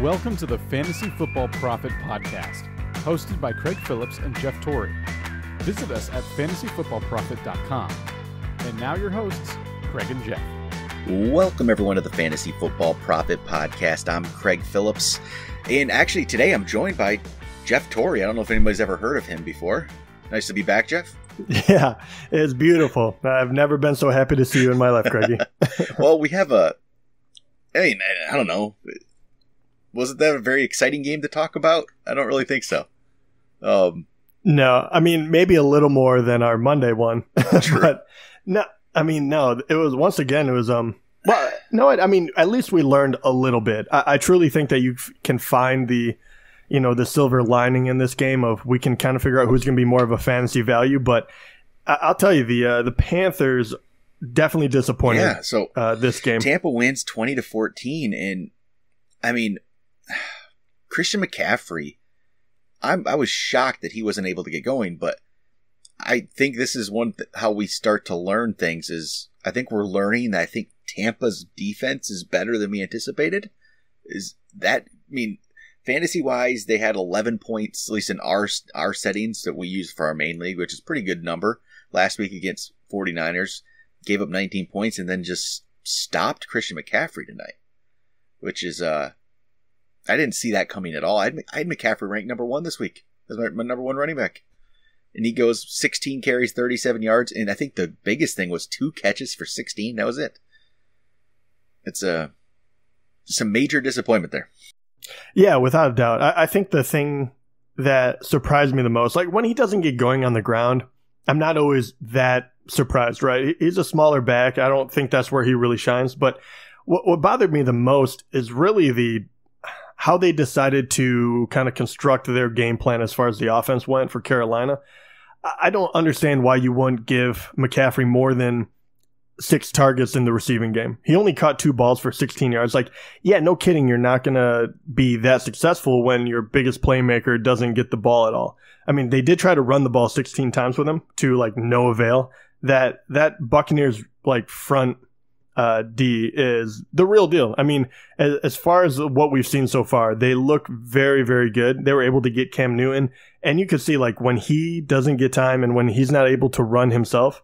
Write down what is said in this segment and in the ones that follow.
Welcome to the Fantasy Football Prophet Podcast, hosted by Craig Phillips and Jeff Torrey. Visit us at fantasyfootballprophet.com. And now your hosts, Craig and Jeff. Welcome everyone to the Fantasy Football Prophet Podcast. I'm Craig Phillips, and actually today I'm joined by Jeff Torrey. I don't know if anybody's ever heard of him before. Nice to be back, Jeff. Yeah, it's beautiful. I've never been so happy to see you in my life, Craigie. Well, we have I don't know. Wasn't that a very exciting game to talk about? I don't really think so. No, I mean, maybe a little more than our Monday one. But no, it was, once again, it was, well, no, I mean, at least we learned a little bit. I truly think that you can find the silver lining in this game of we can kind of figure out who's going to be more of a fantasy value. But I'll tell you, the Panthers definitely disappointed. Yeah, so this game. Tampa wins 20-14, and I mean, Christian McCaffrey, I was shocked that he wasn't able to get going, but I think this is how we start to learn things is I think we're learning that I think Tampa's defense is better than we anticipated. Fantasy-wise, they had 11 points, at least in our settings that we use for our main league, which is a pretty good number. Last week against 49ers, gave up 19 points and then just stopped Christian McCaffrey tonight, which is, I didn't see that coming at all. I had McCaffrey ranked number 1 this week as my number 1 running back. And he goes 16 carries, 37 yards, and I think the biggest thing was 2 catches for 16. That was it. It's just a major disappointment there. Yeah, without a doubt. I think the thing that surprised me the most, like when he doesn't get going on the ground, I'm not always that surprised, right? He's a smaller back. I don't think that's where he really shines. But what bothered me the most is really how they decided to kind of construct their game plan as far as the offense went for Carolina. I don't understand why you wouldn't give McCaffrey more than 6 targets in the receiving game. He only caught 2 balls for 16 yards. Like, yeah, no kidding. You're not going to be that successful when your biggest playmaker doesn't get the ball at all. I mean, they did try to run the ball 16 times with him to like no avail. That Buccaneers like front D is the real deal. I mean, as far as what we've seen so far, they look very, very good. They were able to get Cam Newton, and you could see like when he doesn't get time and when he's not able to run himself,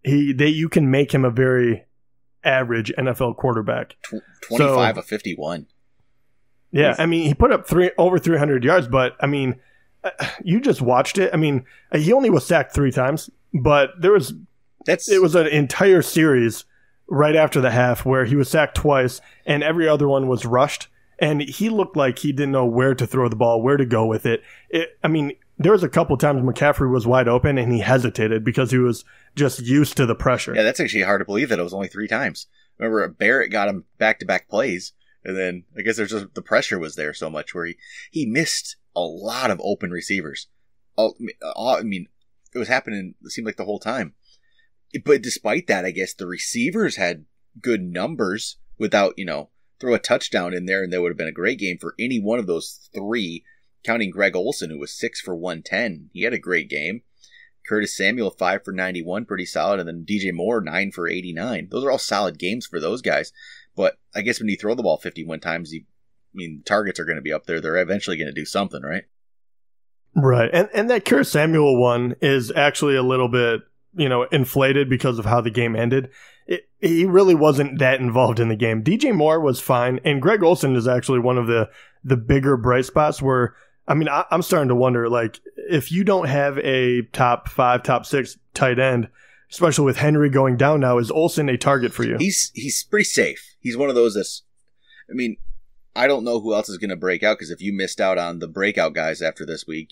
you can make him a very average NFL quarterback. 25 of 51. Yeah, I mean, he put up over 300 yards, but I mean, you just watched it. I mean, he only was sacked 3 times, but it was an entire series right after the half where he was sacked twice and every other one was rushed, and he looked like he didn't know where to throw the ball, where to go with it. I mean, there was a couple times McCaffrey was wide open and he hesitated because he was just used to the pressure. Yeah, that's actually hard to believe that it was only 3 times. Remember, Barrett got him back-to-back plays, and then I guess there's just the pressure was there so much where he missed a lot of open receivers. I mean, it was happening, it seemed like the whole time. But despite that, I guess the receivers had good numbers without, throw a touchdown in there, and there would have been a great game for any one of those 3, counting Greg Olson, who was 6 for 110. He had a great game. Curtis Samuel, 5 for 91, pretty solid. And then DJ Moore, 9 for 89. Those are all solid games for those guys. But I guess when you throw the ball 51 times, targets are going to be up there. They're eventually going to do something, right? Right. And that Curtis Samuel one is actually a little bit, inflated because of how the game ended. He really wasn't that involved in the game. DJ Moore was fine, and Greg Olson is actually one of the bigger bright spots where, I mean, I'm starting to wonder, like, if you don't have a top 5, top 6 tight end, especially with Henry going down now, is Olson a target for you? He's pretty safe. He's one of those that's, I mean, I don't know who else is going to break out, because if you missed out on the breakout guys after this week,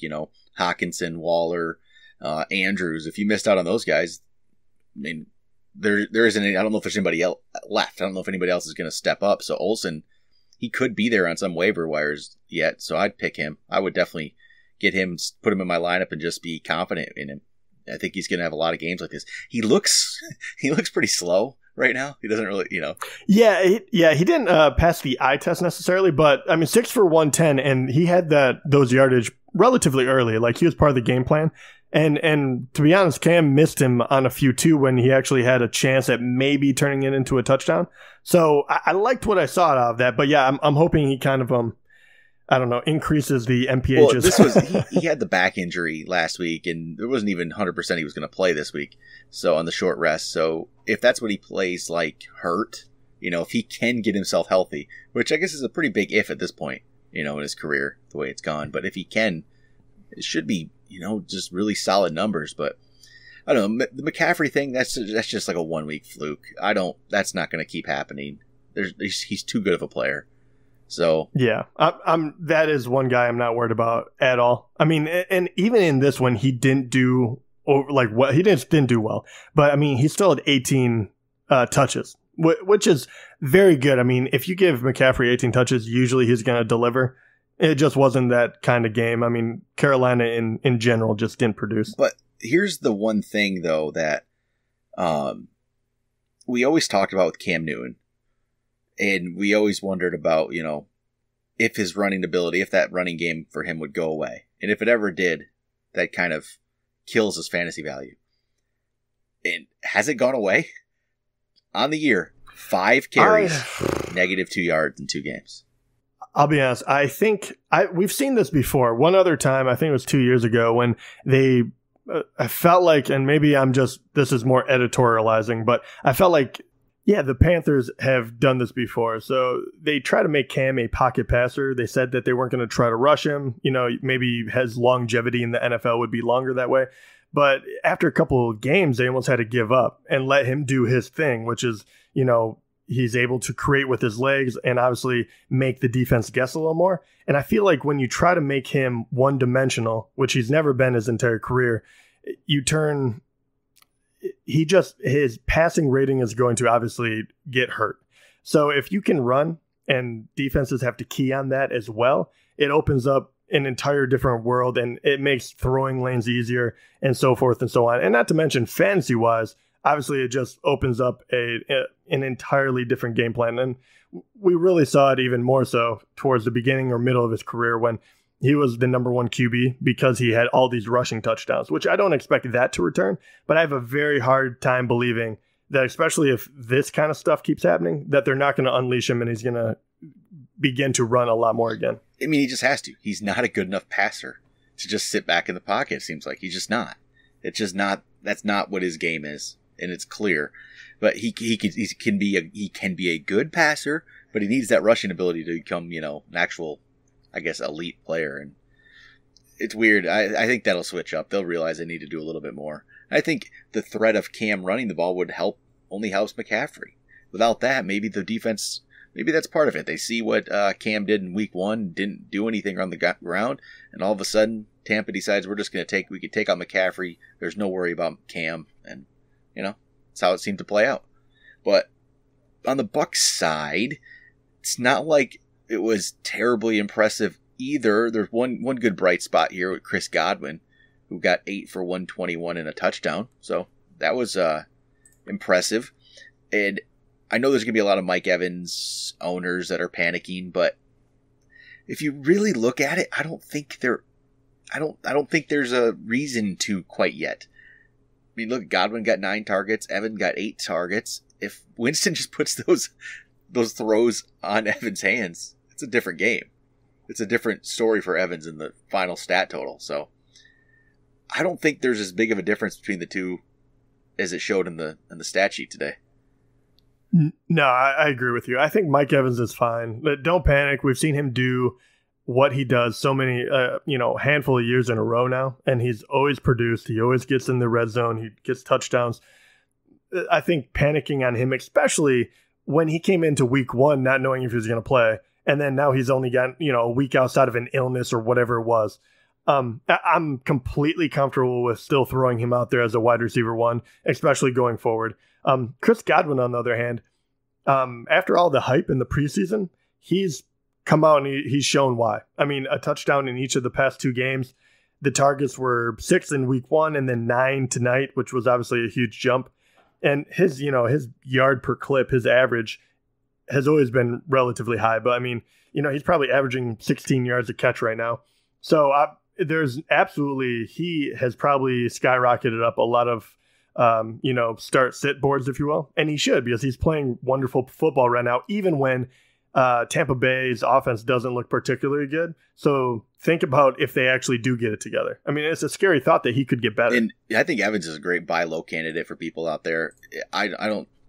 Hawkinson, Waller, Andrews, if you missed out on those guys, I mean, there isn't any, I don't know if there's anybody else left. I don't know if anybody else is going to step up. So Olson, he could be there on some waiver wires yet. So I'd pick him. I would definitely get him, put him in my lineup and just be confident in him. I think he's going to have a lot of games like this. He looks pretty slow right now. He doesn't really, Yeah, he didn't pass the eye test necessarily, but I mean, 6 for 110, and he had those yardage relatively early. Like, he was part of the game plan. And to be honest, Cam missed him on a few too when he actually had a chance at maybe turning it into a touchdown. So I liked what I saw out of that. But yeah, I'm hoping he kind of I don't know, increases the Well, MPHs. this was he had the back injury last week, and it wasn't even 100% he was going to play this week. So on the short rest. So if that's what he plays like hurt, if he can get himself healthy, which I guess is a pretty big if at this point, in his career, the way it's gone. But if he can, it should be, just really solid numbers. But I don't know, the McCaffrey thing, that's just like a 1 week fluke. That's not going to keep happening. He's too good of a player. So yeah, that is one guy I'm not worried about at all. I mean, and even in this one, he didn't do he didn't do well, but I mean, he still had 18 touches, which is very good. I mean, if you give McCaffrey 18 touches, usually he's going to deliver. It just wasn't that kind of game. I mean, Carolina in general just didn't produce. But here's the one thing though that we always talked about with Cam Newton. And we always wondered about, if his running ability, if that running game for him would go away. And if it ever did, that kind of kills his fantasy value. And has it gone away? On the year, 5 carries, -2 yards in 2 games. I'll be honest. I think we've seen this before. One other time, I think it was 2 years ago, when I felt like, and maybe this is more editorializing, but I felt like, yeah, the Panthers have done this before. So they try to make Cam a pocket passer. They said that they weren't going to try to rush him. Maybe his longevity in the NFL would be longer that way. But after a couple of games, they almost had to give up and let him do his thing, which is, he's able to create with his legs and obviously make the defense guess a little more. And I feel like when you try to make him one-dimensional, which he's never been his entire career, his passing rating is going to obviously get hurt. So if you can run and defenses have to key on that as well, it opens up an entire different world and it makes throwing lanes easier and so forth and so on. And not to mention fantasy wise, obviously it just opens up an entirely different game plan. And we really saw it even more so towards the beginning or middle of his career when he was the number 1 QB because he had all these rushing touchdowns, which I don't expect that to return. But I have a very hard time believing that, especially if this kind of stuff keeps happening, that they're not going to unleash him and he's going to begin to run a lot more again. I mean, he just has to. He's not a good enough passer to just sit back in the pocket, it seems like. He's just not. It's just not. That's not what his game is, and it's clear. But he can be a good passer, but he needs that rushing ability to become, an actual, I guess, elite player. And it's weird. I think that'll switch up. They'll realize they need to do a little bit more. I think the threat of Cam running the ball only helps McCaffrey. Without that, maybe the defense, maybe that's part of it. They see what Cam did in week 1, didn't do anything on the ground, and all of a sudden Tampa decides we can take out McCaffrey. There's no worry about Cam, and that's how it seemed to play out. But on the Bucs side, it's not like it was terribly impressive either. There's one good bright spot here with Chris Godwin, who got 8 for 121 and a touchdown. So that was impressive. And I know there's going to be a lot of Mike Evans owners that are panicking, but if you really look at it, I don't think there's a reason to quite yet. I mean, look, Godwin got 9 targets, Evan got 8 targets. If Winston just puts those throws on Evans' hands, it's a different game. It's a different story for Evans in the final stat total. So I don't think there's as big of a difference between the two as it showed in the stat sheet today. No, I agree with you. I think Mike Evans is fine. Don't panic. We've seen him do what he does so many, handful of years in a row now, and he's always produced. He always gets in the red zone. He gets touchdowns. I think panicking on him, especially when he came into week 1 not knowing if he was going to play, and then now he's only got a week outside of an illness or whatever it was. I'm completely comfortable with still throwing him out there as a wide receiver 1, especially going forward. Chris Godwin, on the other hand, after all the hype in the preseason, he's come out and he's shown why. I mean, a touchdown in each of the past 2 games. The targets were 6 in week 1 and then 9 tonight, which was obviously a huge jump. And his yard per clip, his average has always been relatively high. But I mean, he's probably averaging 16 yards a catch right now. So there's absolutely, he has probably skyrocketed up a lot of, start sit boards, if you will. And he should, because he's playing wonderful football right now, even when Tampa Bay's offense doesn't look particularly good. So think about if they actually do get it together. I mean, it's a scary thought that he could get better. And I think Evans is a great buy low candidate for people out there.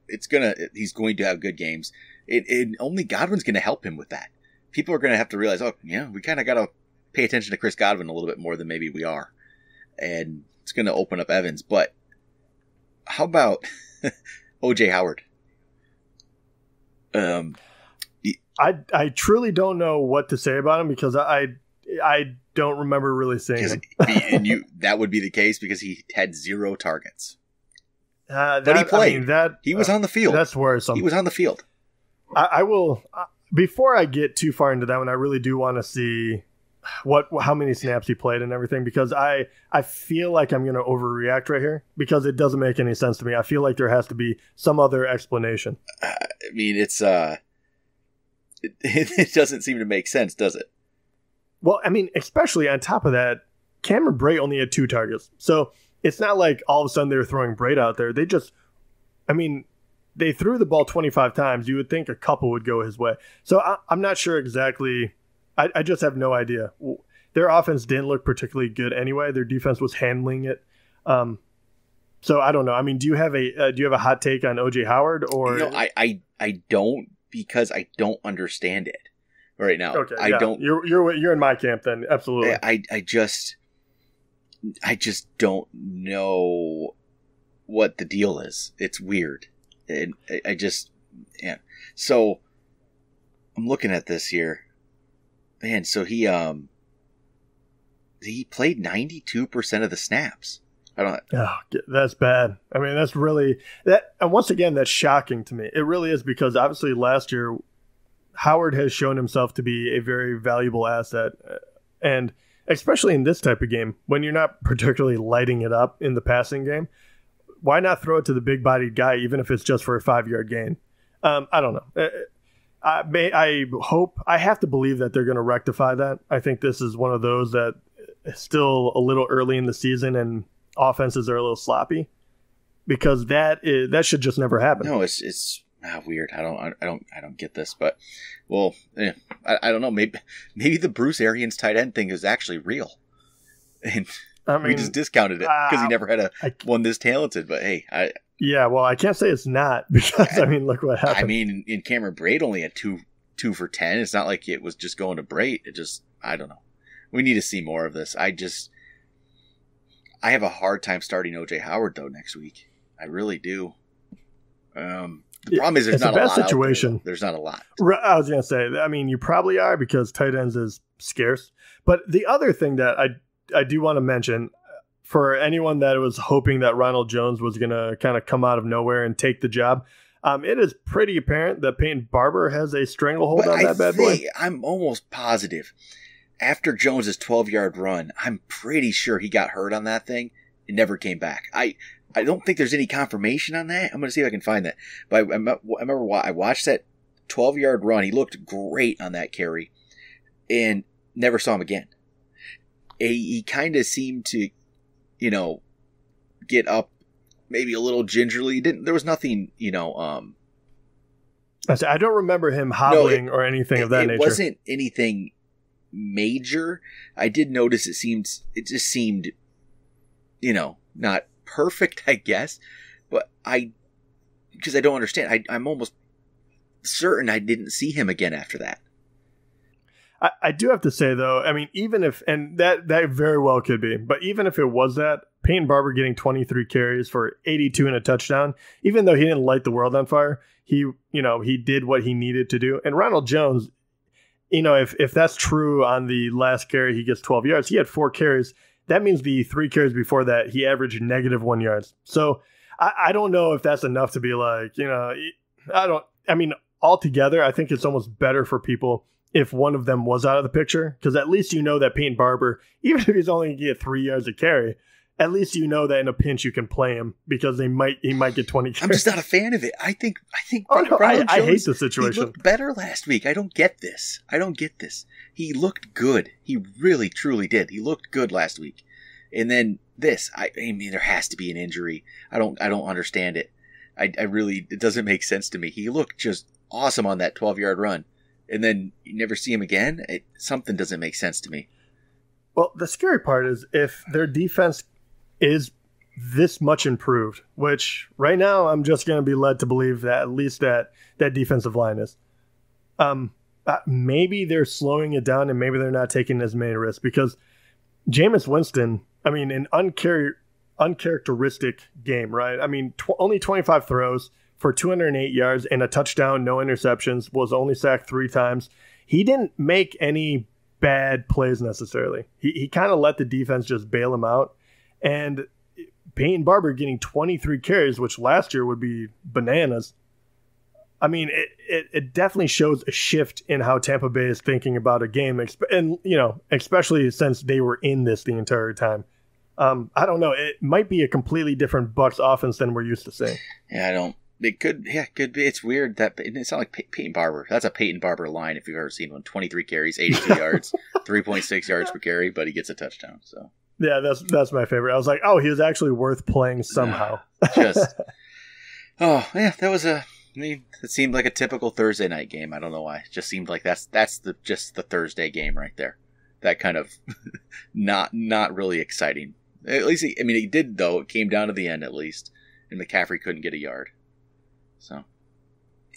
He's going to have good games. Only Godwin's going to help him with that. People are going to have to realize, we kind of got to pay attention to Chris Godwin a little bit more than maybe we are. And it's going to open up Evans. But how about O.J. Howard? I truly don't know what to say about him because I don't remember really seeing him. That would be the case because he had 0 targets. But he played. He was on the field. That's worrisome. He was on the field. I will before I get too far into that one, I really do want to see how many snaps he played and everything, because I feel like I'm going to overreact right here because it doesn't make any sense to me. I feel like there has to be some other explanation. I mean, it's it doesn't seem to make sense, does it? Well, I mean, especially on top of that, Cameron Brate only had 2 targets. So it's not like all of a sudden they were throwing Brate out there. They threw the ball 25 times. You would think a couple would go his way. So I'm not sure exactly. I just have no idea. Their offense didn't look particularly good anyway. Their defense was handling it. So I don't know. I mean, do you have a hot take on O.J. Howard? Or I don't, because I don't understand it right now. Okay, I don't. You're in my camp then. Absolutely. I just don't know what the deal is. It's weird. And So I'm looking at this here. Man, so he played 92% of the snaps. That's bad. I mean, that's really that. And once again, that's shocking to me. It really is, because obviously last year Howard has shown himself to be a very valuable asset, and especially in this type of game when you're not particularly lighting it up in the passing game, why not throw it to the big-bodied guy, even if it's just for a 5-yard gain? I don't know. I have to believe that they're going to rectify that. I think this is one of those that is still a little early in the season and offenses are a little sloppy, because that should just never happen. No, it's weird. I don't get this, but I don't know. Maybe the Bruce Arians tight end thing is actually real, and we just discounted it because he never had one this talented. But hey, I can't say it's not, because look what happened. I mean, in Cameron Brate only had two for 10. It's not like it was just going to Brate. I don't know. We need to see more of this. I have a hard time starting O.J. Howard though next week. I really do. The problem is there's not a lot situation. Out there. There's not a lot. I was going to say, you probably are, because tight ends is scarce. But the other thing that I do want to mention, for anyone that was hoping that Ronald Jones was going to kind of come out of nowhere and take the job, it is pretty apparent that Peyton Barber has a stranglehold on that bad boy. I'm almost positive after Jones's 12-yard run, I'm pretty sure he got hurt on that thing and never came back. I don't think there's any confirmation on that. I'm going to see if I can find that. But I remember I watched that 12-yard run. He looked great on that carry and never saw him again. He kind of seemed to, get up maybe a little gingerly. There was nothing, I don't remember him hobbling or anything of that nature. It wasn't anything major. I did notice it just seemed, not perfect, I guess, but because I don't understand. I'm almost certain I didn't see him again after that. I do have to say, though, even if, and that very well could be, but even if it was that, Peyton Barber getting 23 carries for 82 and a touchdown, even though he didn't light the world on fire, he did what he needed to do. And Ronald Jones, if that's true on the last carry, he gets 12 yards. He had 4 carries. That means the 3 carries before that, he averaged -1 yards. So I don't know if that's enough to be like, altogether, I think it's almost better for people if one of them was out of the picture, because at least that Peyton Barber, even if he's only going to get 3 yards a carry, at least that in a pinch you can play him, because he might get 20 carries. I'm just not a fan of it. I think I hate the situation. He looked better last week. I don't get this. He looked good. He really, truly did. He looked good last week. And then this, there has to be an injury. I don't understand it. It doesn't make sense to me. He looked just awesome on that 12-yard run. and then you never see him again. Something doesn't make sense to me. Well, the scary part is if their defense is this much improved, which right now I'm just going to be led to believe that at least that defensive line is. Maybe they're slowing it down and maybe they're not taking as many risks because Jameis Winston, I mean, an uncharacteristic game, right? I mean, only 25 throws for 208 yards and a touchdown, no interceptions, was only sacked 3 times. He didn't make any bad plays necessarily. He kind of let the defense just bail him out. And Peyton Barber getting 23 carries, which last year would be bananas. I mean, it definitely shows a shift in how Tampa Bay is thinking about a game, and especially since they were in this the entire time. I don't know. It might be a completely different Bucs offense than we're used to seeing. Yeah, it could be. It's weird that it's not like Peyton Barber. That's a Peyton Barber line if you've ever seen one. 23 carries, 82 yards, 3.6 yards per carry, but he gets a touchdown. So yeah, that's my favorite. I was like, he was actually worth playing somehow. That was it seemed like a typical Thursday night game. I don't know why. It just seemed like that's just the Thursday game right there. That kind of not really exciting. At least he did though. It came down to the end at least, and McCaffrey couldn't get a yard. So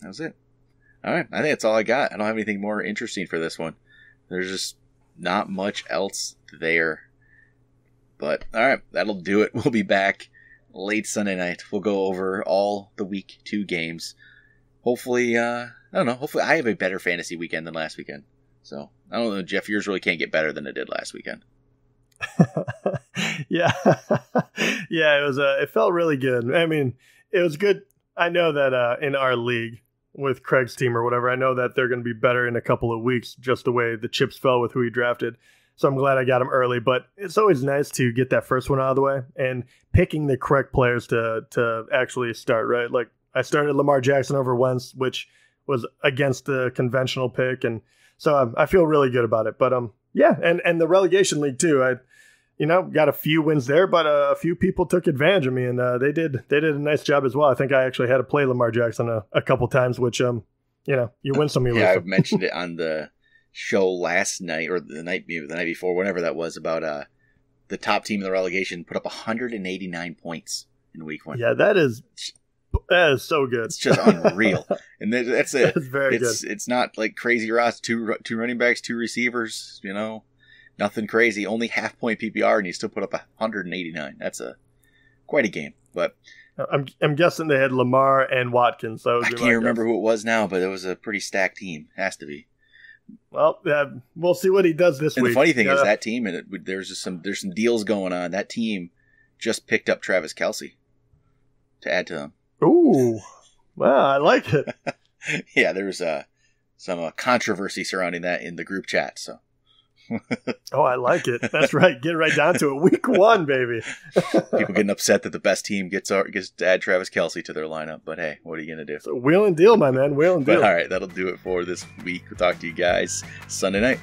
that was it. All right, I think that's all I got. I don't have anything more interesting for this one. There's just not much else there. But all right, that'll do it. We'll be back late Sunday night. We'll go over all the week 2 games. Hopefully, I don't know. Hopefully, I have a better fantasy weekend than last weekend. So I don't know, Jeff. Yours really can't get better than it did last weekend. Yeah, yeah. It was. It felt really good. I mean, it was good. I know that in our league with Craig's team or whatever, I know that they're going to be better in a couple of weeks, just the way the chips fell with who he drafted. So I'm glad I got him early, but it's always nice to get that first one out of the way and picking the correct players to actually start, right? Like I started Lamar Jackson over Wentz, which was against the conventional pick. And so I feel really good about it, but yeah. And the relegation league too. I got a few wins there, but a few people took advantage of me and they did a nice job as well. I think I actually had to play Lamar Jackson a couple times, which, you win some, you lose some. Yeah, I mentioned it on the show last night or the night before, whenever that was, about the top team in the relegation put up 189 points in week 1. Yeah, that is so good. It's just unreal. And that's it. That's very good. It's not like crazy Ross, two running backs, 2 receivers, nothing crazy. Only half point PPR and you still put up 189. That's quite a game. But I'm guessing they had Lamar and Watkins. So I can't remember who it was now, but it was a pretty stacked team. Has to be. Well, we'll see what he does this week. And the funny thing is that team, and there's some deals going on. That team just picked up Travis Kelce to add to them. Ooh, wow, I like it. Yeah, there's some controversy surrounding that in the group chat. So, oh, I like it. That's right. Get right down to it. Week 1, baby. People getting upset that the best team gets to add Travis Kelce to their lineup. But hey, what are you gonna do? So wheel and deal, my man. Wheel and deal. But all right, that'll do it for this week. We'll talk to you guys Sunday night.